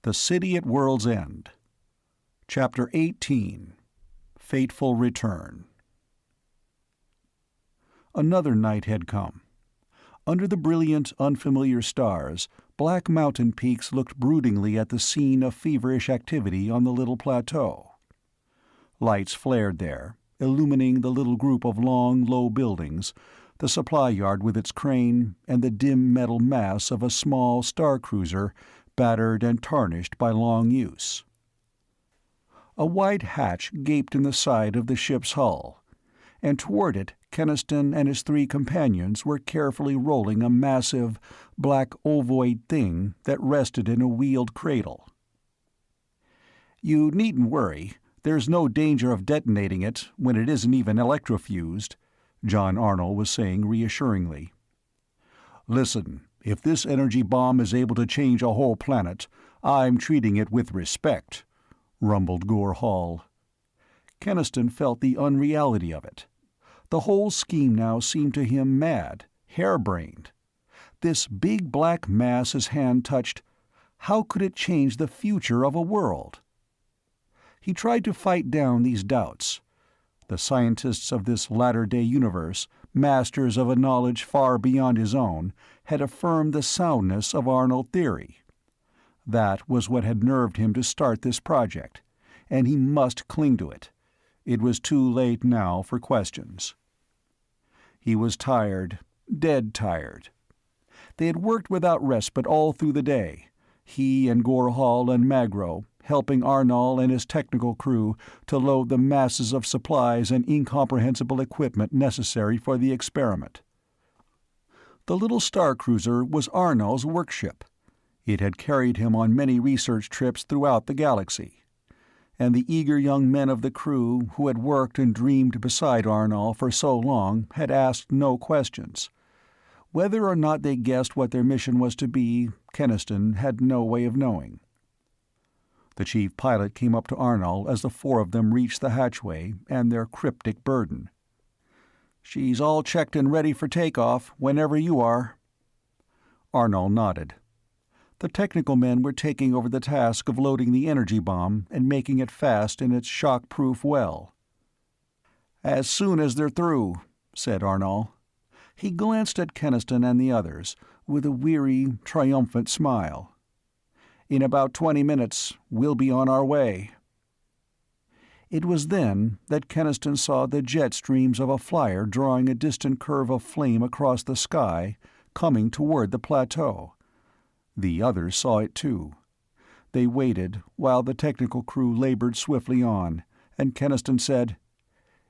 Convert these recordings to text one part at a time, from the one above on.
The City at World's End. Chapter 18. Fateful Return. Another night had come. Under the brilliant, unfamiliar stars, black mountain peaks looked broodingly at the scene of feverish activity on the little plateau. Lights flared there, illumining the little group of long, low buildings, the supply yard with its crane, and the dim metal mass of a small star cruiser battered and tarnished by long use. A wide hatch gaped in the side of the ship's hull, and toward it Keniston and his three companions were carefully rolling a massive, black ovoid thing that rested in a wheeled cradle. "You needn't worry. There's no danger of detonating it when it isn't even electrofused," John Arnold was saying reassuringly. "Listen, if this energy bomb is able to change a whole planet, I'm treating it with respect," rumbled Gore Hall. Keniston felt the unreality of it. The whole scheme now seemed to him mad, harebrained. This big black mass his hand touched, how could it change the future of a world? He tried to fight down these doubts. The scientists of this latter-day universe, masters of a knowledge far beyond his own, had affirmed the soundness of Arnold theory. That was what had nerved him to start this project, and he must cling to it. It was too late now for questions. He was tired, dead tired. They had worked without respite all through the day, he and Gore Hall and Magro, helping Arnold and his technical crew to load the masses of supplies and incomprehensible equipment necessary for the experiment. The little star cruiser was Arnold's workship. It had carried him on many research trips throughout the galaxy. And the eager young men of the crew who had worked and dreamed beside Arnold for so long had asked no questions. Whether or not they guessed what their mission was to be, Keniston had no way of knowing. The chief pilot came up to Arnold as the four of them reached the hatchway and their cryptic burden. "She's all checked and ready for takeoff whenever you are." Arnold nodded. The technical men were taking over the task of loading the energy bomb and making it fast in its shock-proof well. "As soon as they're through," said Arnold. He glanced at Keniston and the others with a weary, triumphant smile. "In about 20 minutes, we'll be on our way." It was then that Keniston saw the jet streams of a flyer drawing a distant curve of flame across the sky, coming toward the plateau. The others saw it too. They waited while the technical crew labored swiftly on, and Keniston said,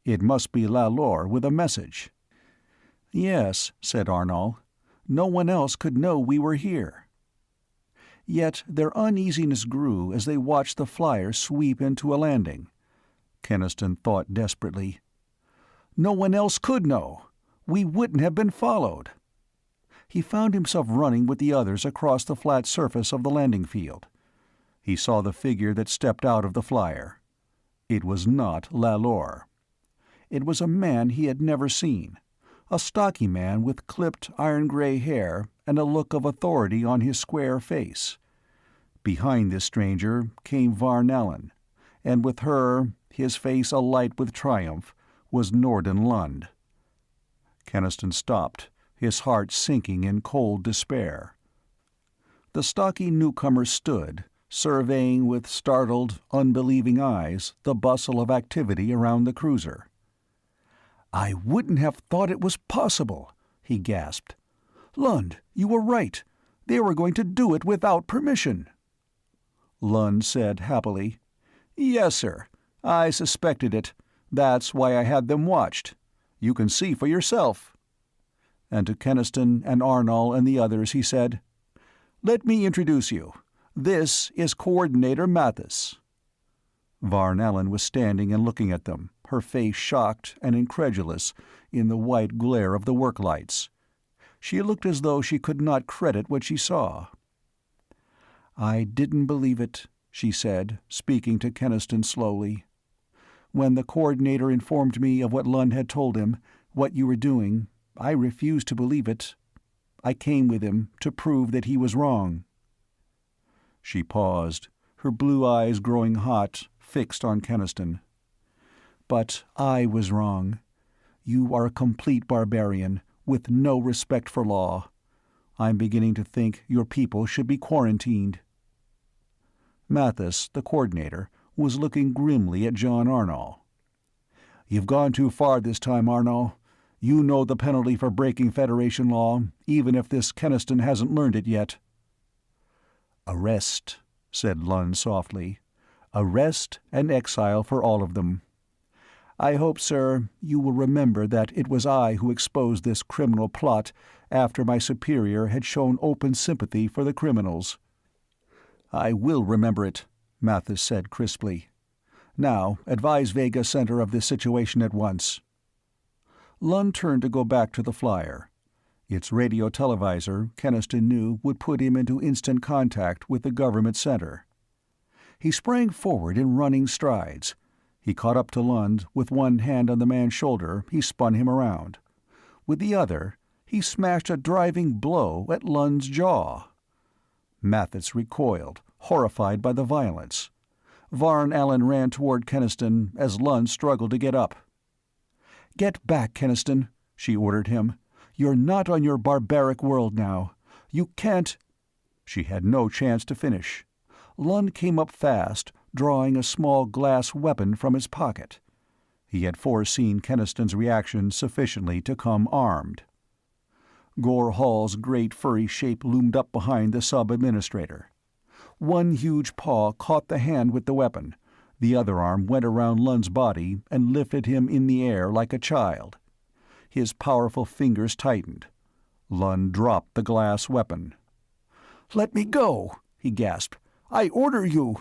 "It must be Lalor with a message." "Yes," said Arnold. "No one else could know we were here." Yet their uneasiness grew as they watched the flyer sweep into a landing. Keniston thought desperately. "No one else could know. We wouldn't have been followed." He found himself running with the others across the flat surface of the landing field. He saw the figure that stepped out of the flyer. It was not Lalor. It was a man he had never seen, a stocky man with clipped iron-gray hair and a look of authority on his square face. Behind this stranger came Varnallen, and with her, his face alight with triumph, was Norden Lund. Keniston stopped, his heart sinking in cold despair. The stocky newcomer stood, surveying with startled, unbelieving eyes the bustle of activity around the cruiser. "I wouldn't have thought it was possible," he gasped. "Lund, you were right. They were going to do it without permission." Lund said happily, "Yes, sir. I suspected it. That's why I had them watched. You can see for yourself." And to Keniston and Arnold and the others he said, "Let me introduce you. This is Coordinator Mathis." Varnallen was standing and looking at them, her face shocked and incredulous in the white glare of the work lights. She looked as though she could not credit what she saw. "I didn't believe it," she said, speaking to Keniston slowly. "When the Coordinator informed me of what Lund had told him, what you were doing, I refused to believe it. I came with him to prove that he was wrong." She paused, her blue eyes growing hot, fixed on Keniston. "But I was wrong. You are a complete barbarian, with no respect for law. I'm beginning to think your people should be quarantined." Mathis, the coordinator, was looking grimly at John Arnall. "You've gone too far this time, Arnall. You know the penalty for breaking Federation law, even if this Keniston hasn't learned it yet." "Arrest," said Lund softly. "Arrest and exile for all of them. I hope, sir, you will remember that it was I who exposed this criminal plot after my superior had shown open sympathy for the criminals." "I will remember it," Mathis said crisply. "Now, advise Vega Center of this situation at once." Lund turned to go back to the flyer. Its radio televisor, Keniston knew, would put him into instant contact with the government center. He sprang forward in running strides. He caught up to Lund. With one hand on the man's shoulder, he spun him around. With the other, he smashed a driving blow at Lund's jaw. Mathis recoiled, horrified by the violence. Varn Allen ran toward Keniston as Lund struggled to get up. "Get back, Keniston," she ordered him. "You're not on your barbaric world now. You can't—" She had no chance to finish. Lund came up fast, drawing a small glass weapon from his pocket. He had foreseen Keniston's reaction sufficiently to come armed. Gore Hall's great furry shape loomed up behind the sub-administrator. One huge paw caught the hand with the weapon. The other arm went around Lund's body and lifted him in the air like a child. His powerful fingers tightened. Lund dropped the glass weapon. "Let me go," he gasped. "I order you."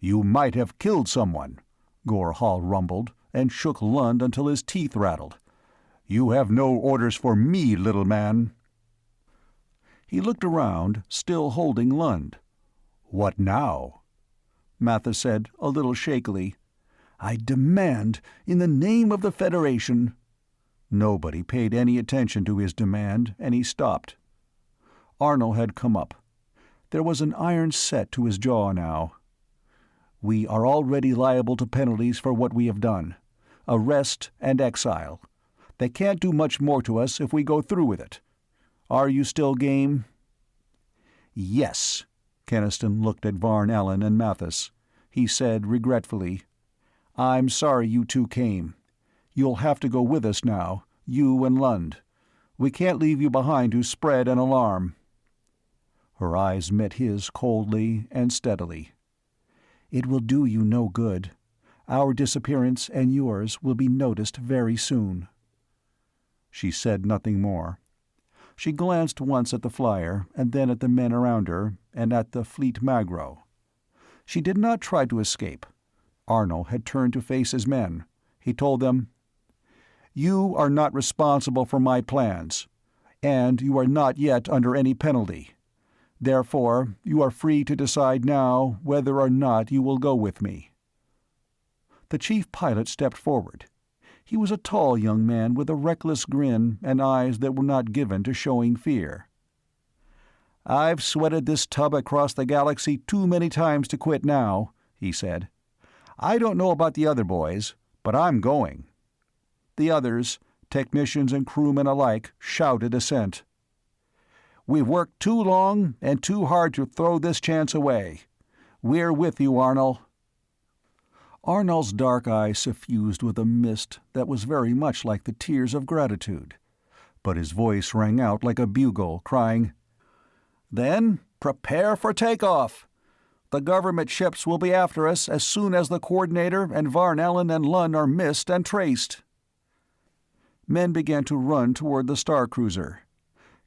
"You might have killed someone," Gore Hall rumbled, and shook Lund until his teeth rattled. "You have no orders for me, little man." He looked around, still holding Lund. "What now?" Mathis said, a little shakily, "I demand, in the name of the Federation—" Nobody paid any attention to his demand, and he stopped. Arnall had come up. There was an iron set to his jaw now. "We are already liable to penalties for what we have done. Arrest and exile. They can't do much more to us if we go through with it. Are you still game?" "Yes." Keniston looked at Varn Allen and Mathis. He said regretfully, "I'm sorry you two came. You'll have to go with us now, you and Lund. We can't leave you behind to spread an alarm." Her eyes met his coldly and steadily. "It will do you no good. Our disappearance and yours will be noticed very soon." She said nothing more. She glanced once at the flyer, and then at the men around her, and at the fleet Magro. She did not try to escape. Arnall had turned to face his men. He told them, "You are not responsible for my plans, and you are not yet under any penalty. Therefore, you are free to decide now whether or not you will go with me." The chief pilot stepped forward. He was a tall young man with a reckless grin and eyes that were not given to showing fear. "I've sweated this tub across the galaxy too many times to quit now," he said. "I don't know about the other boys, but I'm going." The others, technicians and crewmen alike, shouted assent. "We've worked too long and too hard to throw this chance away. We're with you, Arnall." Arnall's dark eyes suffused with a mist that was very much like the tears of gratitude. But his voice rang out like a bugle, crying, "Then prepare for takeoff. The government ships will be after us as soon as the Coordinator and Varn Allen and Lund are missed and traced." Men began to run toward the star cruiser.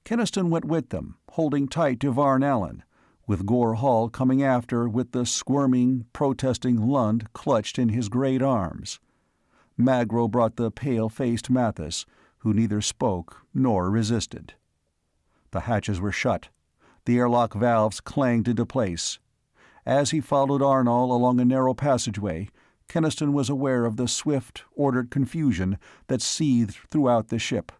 Keniston went with them, holding tight to Varn Allen, with Gore Hall coming after with the squirming, protesting Lund clutched in his great arms. Magro brought the pale-faced Mathis, who neither spoke nor resisted. The hatches were shut. The airlock valves clanged into place. As he followed Arnall along a narrow passageway, Keniston was aware of the swift, ordered confusion that seethed throughout the ship.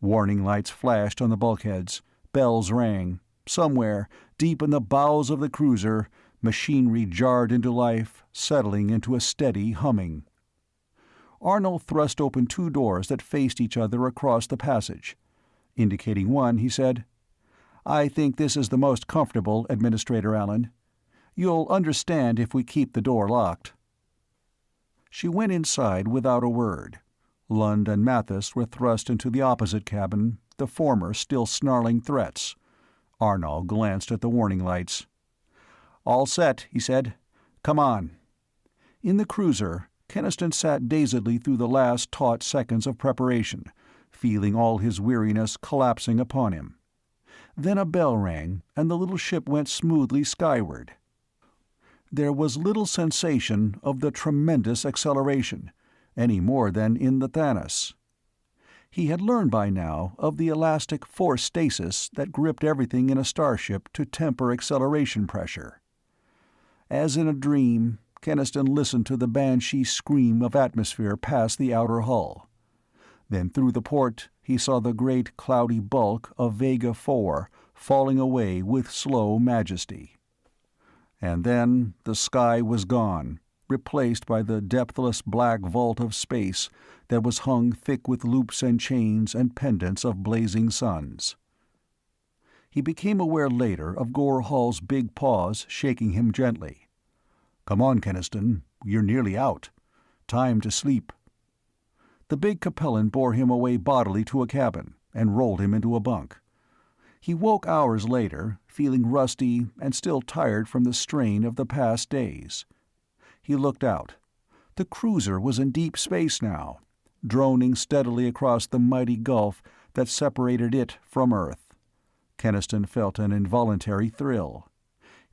Warning lights flashed on the bulkheads. Bells rang. Somewhere, Deep in the bowels of the cruiser, machinery jarred into life, settling into a steady humming. Arnold thrust open two doors that faced each other across the passage. Indicating one, he said, "I think this is the most comfortable, Administrator Allen. You'll understand if we keep the door locked." She went inside without a word. Lund and Mathis were thrust into the opposite cabin, the former still snarling threats. Arnold glanced at the warning lights. "All set," he said. "Come on." In the cruiser, Keniston sat dazedly through the last taut seconds of preparation, feeling all his weariness collapsing upon him. Then a bell rang, and the little ship went smoothly skyward. There was little sensation of the tremendous acceleration, any more than in the Thanos. He had learned by now of the elastic force stasis that gripped everything in a starship to temper acceleration pressure. As in a dream, Keniston listened to the banshee scream of atmosphere past the outer hull. Then through the port he saw the great cloudy bulk of Vega 4 falling away with slow majesty. And then the sky was gone, replaced by the depthless black vault of space that was hung thick with loops and chains and pendants of blazing suns. He became aware later of Gore Hall's big paws shaking him gently. "Come on, Keniston, you're nearly out. Time to sleep." The big Capellan bore him away bodily to a cabin, and rolled him into a bunk. He woke hours later, feeling rusty and still tired from the strain of the past days. He looked out. The cruiser was in deep space now, droning steadily across the mighty gulf that separated it from Earth. Keniston felt an involuntary thrill.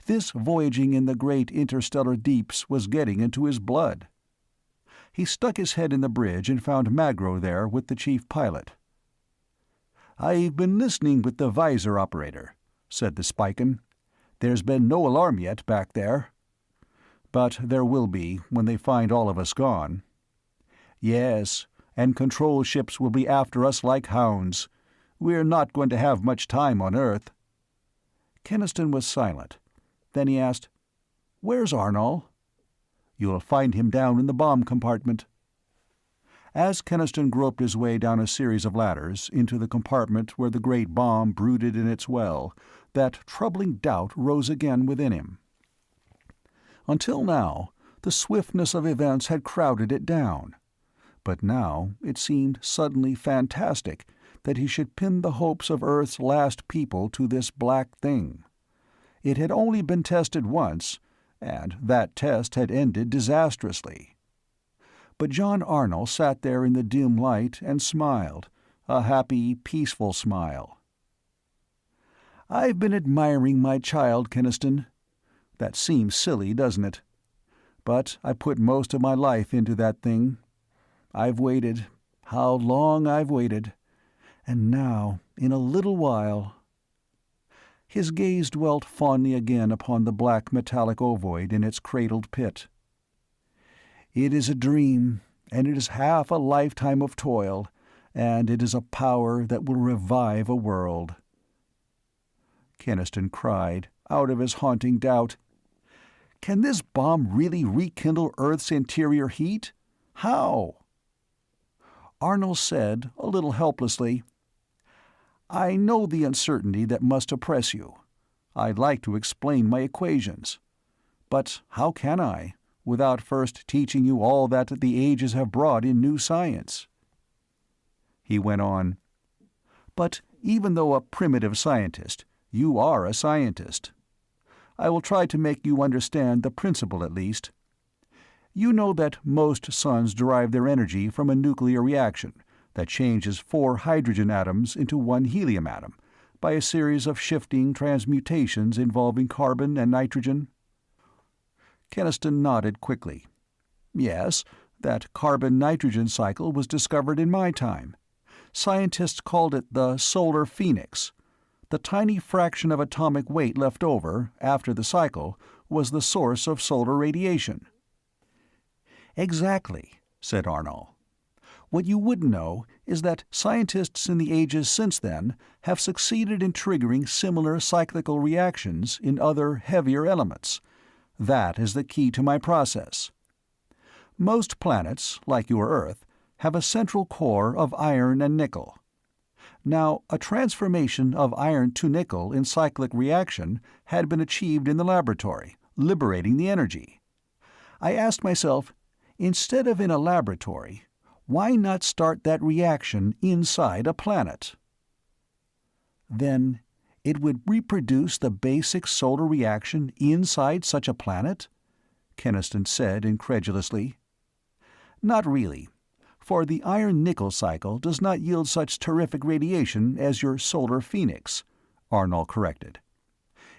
This voyaging in the great interstellar deeps was getting into his blood. He stuck his head in the bridge and found Magro there with the chief pilot. "I've been listening with the visor operator," said the Spican. "There's been no alarm yet back there." "But there will be when they find all of us gone." "Yes, and control ships will be after us like hounds. We're not going to have much time on Earth." Keniston was silent. Then he asked, "Where's Arnold?" "You'll find him down in the bomb compartment." As Keniston groped his way down a series of ladders into the compartment where the great bomb brooded in its well, that troubling doubt rose again within him. Until now, the swiftness of events had crowded it down. But now it seemed suddenly fantastic that he should pin the hopes of Earth's last people to this black thing. It had only been tested once, and that test had ended disastrously. But John Arnold sat there in the dim light and smiled, a happy, peaceful smile. "I've been admiring my child, Keniston. That seems silly, doesn't it? But I put most of my life into that thing. I've waited, how long I've waited. And now, in a little while—" His gaze dwelt fondly again upon the black metallic ovoid in its cradled pit. "It is a dream, and it is half a lifetime of toil, and it is a power that will revive a world." Keniston cried, out of his haunting doubt, "Can this bomb really rekindle Earth's interior heat? How?" Arnold said, a little helplessly, "I know the uncertainty that must oppress you. I'd like to explain my equations. But how can I, without first teaching you all that the ages have brought in new science?" He went on, "But even though a primitive scientist, you are a scientist. I will try to make you understand the principle at least. You know that most suns derive their energy from a nuclear reaction that changes 4 hydrogen atoms into 1 helium atom by a series of shifting transmutations involving carbon and nitrogen?" Keniston nodded quickly. "Yes, that carbon-nitrogen cycle was discovered in my time. Scientists called it the solar phoenix. The tiny fraction of atomic weight left over, after the cycle, was the source of solar radiation." "Exactly," said Arnold. What you wouldn't know is that scientists in the ages since then have succeeded in triggering similar cyclical reactions in other, heavier elements. That is the key to my process. Most planets, like your Earth, have a central core of iron and nickel. Now, a transformation of iron to nickel in cyclic reaction had been achieved in the laboratory, liberating the energy. I asked myself, instead of in a laboratory, why not start that reaction inside a planet? Then it would reproduce the basic solar reaction inside such a planet? Keniston said incredulously. Not really, for the iron-nickel cycle does not yield such terrific radiation as your solar phoenix, Arnold corrected.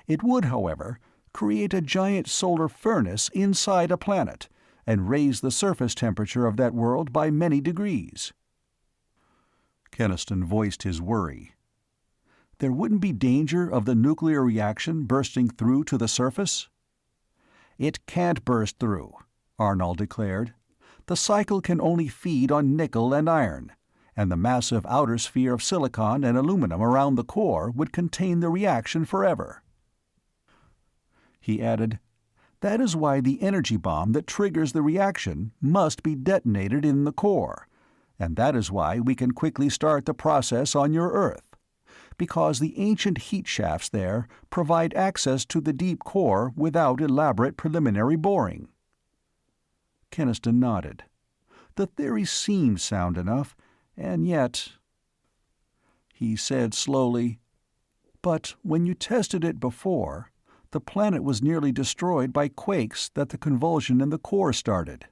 It would, however, create a giant solar furnace inside a planet, and raise the surface temperature of that world by many degrees. Keniston voiced his worry. There wouldn't be danger of the nuclear reaction bursting through to the surface? It can't burst through, Arnold declared. The cycle can only feed on nickel and iron, and the massive outer sphere of silicon and aluminum around the core would contain the reaction forever. He added, that is why the energy bomb that triggers the reaction must be detonated in the core, and that is why we can quickly start the process on your Earth, because the ancient heat shafts there provide access to the deep core without elaborate preliminary boring. Keniston nodded. The theory seemed sound enough, and yet... He said slowly, but when you tested it before, the planet was nearly destroyed by quakes that the convulsion in the core started.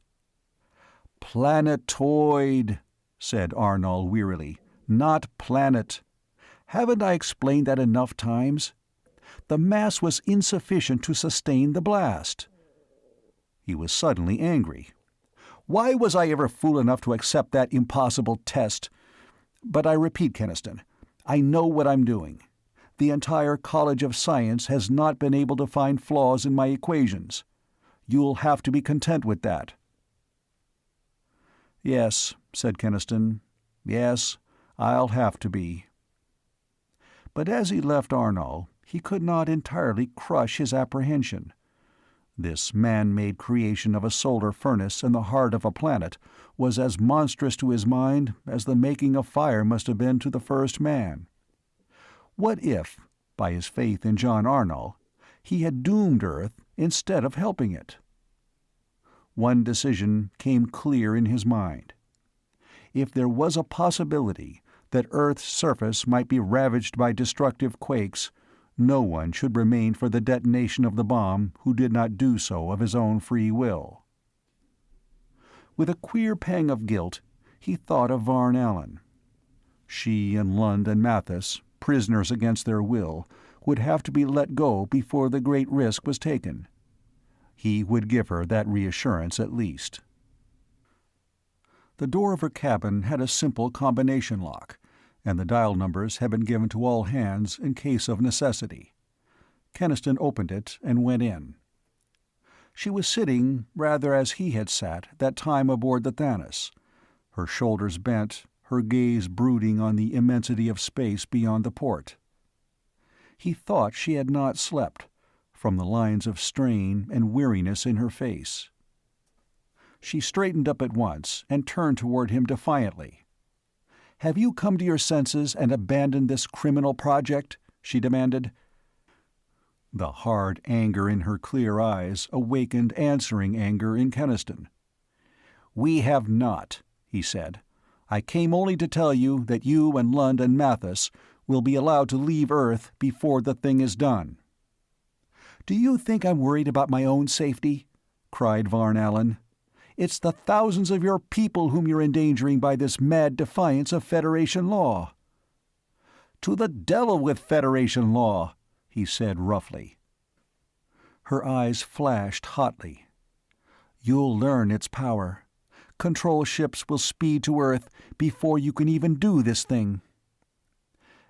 Planetoid, said Arnold wearily, not planet. Haven't I explained that enough times? The mass was insufficient to sustain the blast. He was suddenly angry. Why was I ever fool enough to accept that impossible test? But I repeat, Keniston, I know what I'm doing. The entire College of Science has not been able to find flaws in my equations. You'll have to be content with that. Yes, said Keniston. Yes, I'll have to be. But as he left Arnold, he could not entirely crush his apprehension. This man-made creation of a solar furnace in the heart of a planet was as monstrous to his mind as the making of fire must have been to the first man. What if, by his faith in John Arnold, he had doomed Earth instead of helping it? One decision came clear in his mind. If there was a possibility that Earth's surface might be ravaged by destructive quakes, no one should remain for the detonation of the bomb who did not do so of his own free will. With a queer pang of guilt, he thought of Varn Allen. She and Lund and Mathis, prisoners against their will, would have to be let go before the great risk was taken. He would give her that reassurance at least. The door of her cabin had a simple combination lock, and the dial numbers had been given to all hands in case of necessity. Keniston opened it and went in. She was sitting rather as he had sat that time aboard the Thanos, her shoulders bent, her gaze brooding on the immensity of space beyond the port. He thought she had not slept, from the lines of strain and weariness in her face. She straightened up at once and turned toward him defiantly. "Have you come to your senses and abandoned this criminal project?" she demanded. The hard anger in her clear eyes awakened answering anger in Keniston. "We have not," he said. "I came only to tell you that you and Lund and Mathis will be allowed to leave Earth before the thing is done." "Do you think I'm worried about my own safety?" cried Varn Allen. "It's the thousands of your people whom you're endangering by this mad defiance of Federation law." "To the devil with Federation law," he said roughly. Her eyes flashed hotly. "You'll learn its power. Control ships will speed to Earth before you can even do this thing."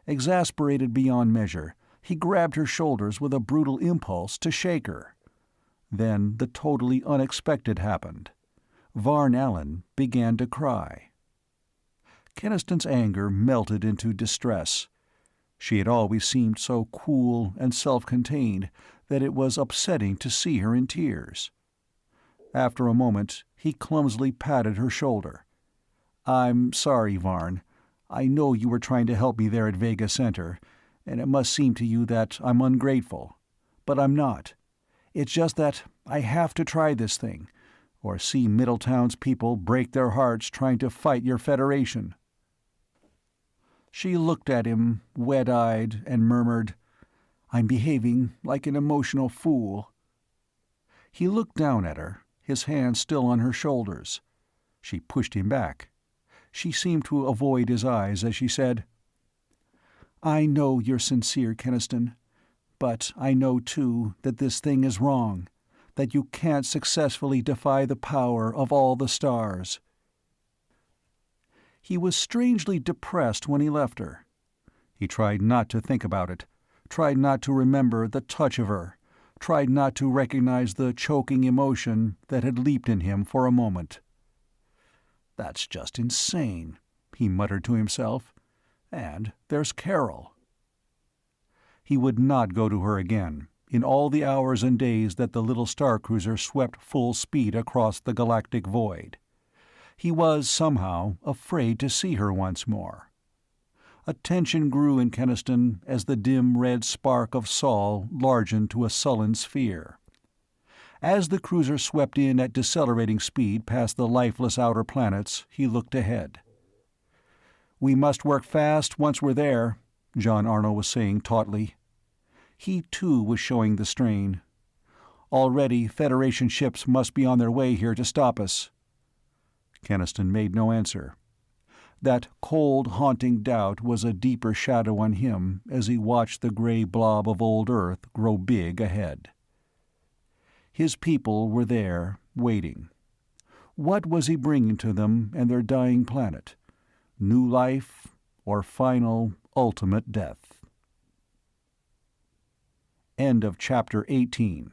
Exasperated beyond measure, he grabbed her shoulders with a brutal impulse to shake her. Then the totally unexpected happened. Varn Allen began to cry. Keniston's anger melted into distress. She had always seemed so cool and self-contained that it was upsetting to see her in tears. After a moment, he clumsily patted her shoulder. "I'm sorry, Varn. I know you were trying to help me there at Vega Center, and it must seem to you that I'm ungrateful. But I'm not. It's just that I have to try this thing, or see Middletown's people break their hearts trying to fight your Federation." She looked at him, wet-eyed, and murmured, "I'm behaving like an emotional fool." He looked down at her, his hands still on her shoulders. She pushed him back. She seemed to avoid his eyes as she said, "I know you're sincere, Keniston, but I know, too, that this thing is wrong, that you can't successfully defy the power of all the stars." He was strangely depressed when he left her. He tried not to think about it, tried not to remember the touch of her, tried not to recognize the choking emotion that had leaped in him for a moment. "That's just insane," he muttered to himself. "And there's Carol." He would not go to her again, in all the hours and days that the little star cruiser swept full speed across the galactic void. He was, somehow, afraid to see her once more. A tension grew in Keniston as the dim red spark of Sol largened to a sullen sphere. As the cruiser swept in at decelerating speed past the lifeless outer planets, he looked ahead. "We must work fast once we're there," John Arno was saying tautly. He, too, was showing the strain. "Already Federation ships must be on their way here to stop us." Keniston made no answer. That cold, haunting doubt was a deeper shadow on him as he watched the gray blob of old Earth grow big ahead. His people were there, waiting. What was he bringing to them and their dying planet? New life, or final, ultimate death? End of Chapter 18.